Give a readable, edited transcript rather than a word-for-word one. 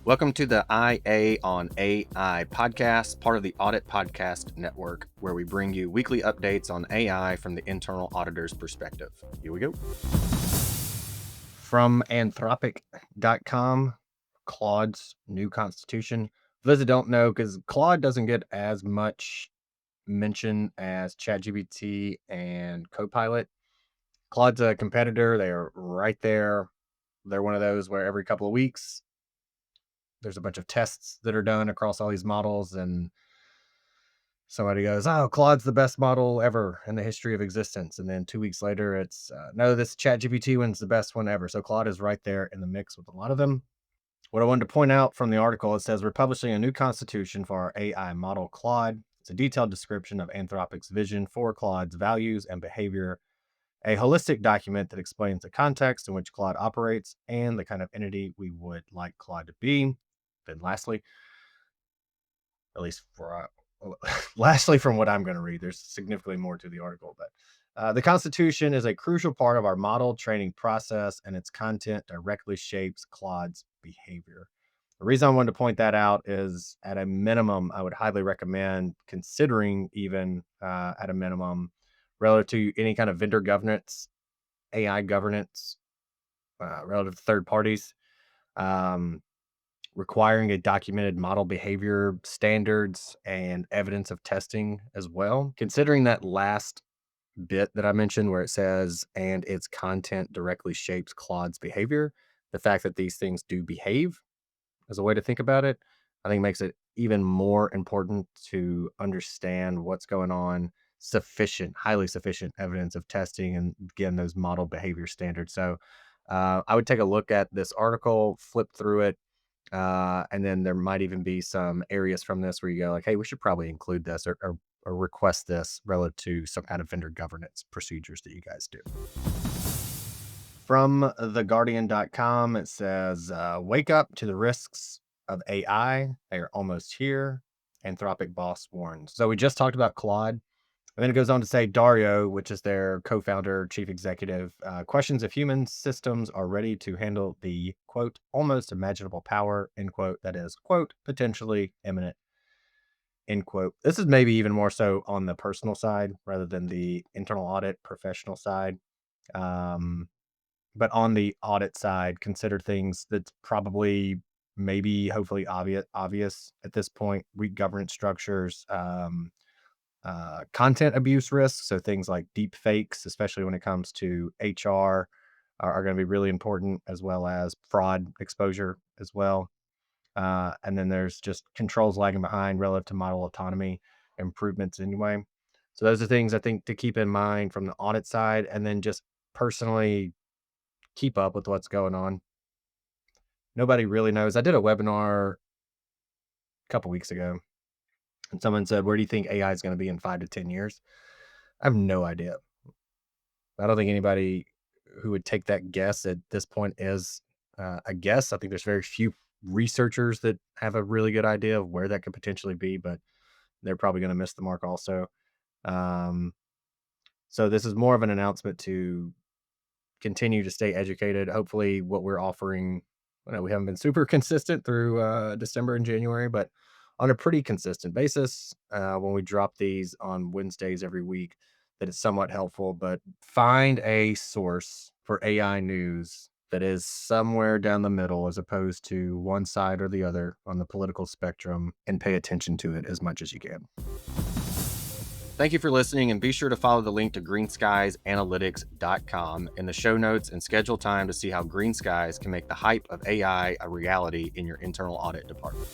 Welcome to the IA on AI podcast, part of the Audit Podcast Network, where we bring you weekly updates on AI from the internal auditor's perspective. Here we go. From anthropic.com, Claude's new constitution. For those that don't know, because Claude doesn't get as much mention as ChatGPT and Copilot. Claude's a competitor. They are right there. They're one of those where every couple of weeks, there's a bunch of tests that are done across all these models, and somebody goes, "Oh, Claude's the best model ever in the history of existence," and then 2 weeks later, it's no, this ChatGPT one's the best one ever. So Claude is right there in the mix with a lot of them. What I wanted to point out from the article, it says we're publishing a new constitution for our AI model Claude. It's a detailed description of Anthropic's vision for Claude's values and behavior, a holistic document that explains the context in which Claude operates and the kind of entity we would like Claude to be. Then lastly, at least for lastly, from what I'm going to read, there's significantly more to the article, but the Constitution is a crucial part of our model training process, and its content directly shapes Claude's behavior. The reason I wanted to point that out is, at a minimum, I would highly recommend considering, even at a minimum, relative to any kind of vendor governance, AI governance, relative to third parties. Um, Requiring a documented model behavior standards and evidence of testing as well. Considering that last bit that I mentioned where it says, and its content directly shapes Claude's behavior, the fact that these things do behave as a way to think about it, I think makes it even more important to understand what's going on, highly sufficient evidence of testing, and again, those model behavior standards. So I would take a look at this article, flip through it, and then there might even be some areas from this where you go like, hey, we should probably include this or request this relative to some kind of vendor governance procedures that you guys do. From theguardian.com, it says, wake up to the risks of AI. They are almost here. Anthropic boss warns. So we just talked about Claude. And then it goes on to say Dario, which is their co-founder, chief executive, questions if human systems are ready to handle the, quote, almost imaginable power, end quote, that is, quote, potentially imminent, end quote. This is maybe even more so on the personal side rather than the internal audit professional side. But on the audit side, consider things that's probably maybe hopefully obvious at this point. Weak governance structures, content abuse risks. So things like deep fakes, especially when it comes to HR, are going to be really important, as well as fraud exposure as well. And then there's just controls lagging behind relative to model autonomy improvements anyway. So those are things I think to keep in mind from the audit side, and then just personally keep up with what's going on. Nobody really knows. I did a webinar a couple weeks ago, and someone said, where do you think AI is going to be in 5 to 10 years? I have no idea. I don't think anybody who would take that guess at this point is a guess. I think there's very few researchers that have a really good idea of where that could potentially be, but they're probably going to miss the mark also. So this is more of an announcement to continue to stay educated. Hopefully what we're offering, we haven't been super consistent through December and January, but on a pretty consistent basis, when we drop these on Wednesdays every week, that is somewhat helpful. But find a source for AI news that is somewhere down the middle as opposed to one side or the other on the political spectrum, and pay attention to it as much as you can. Thank you for listening, and be sure to follow the link to greenskiesanalytics.com in the show notes and schedule time to see how Green Skies can make the hype of AI a reality in your internal audit department.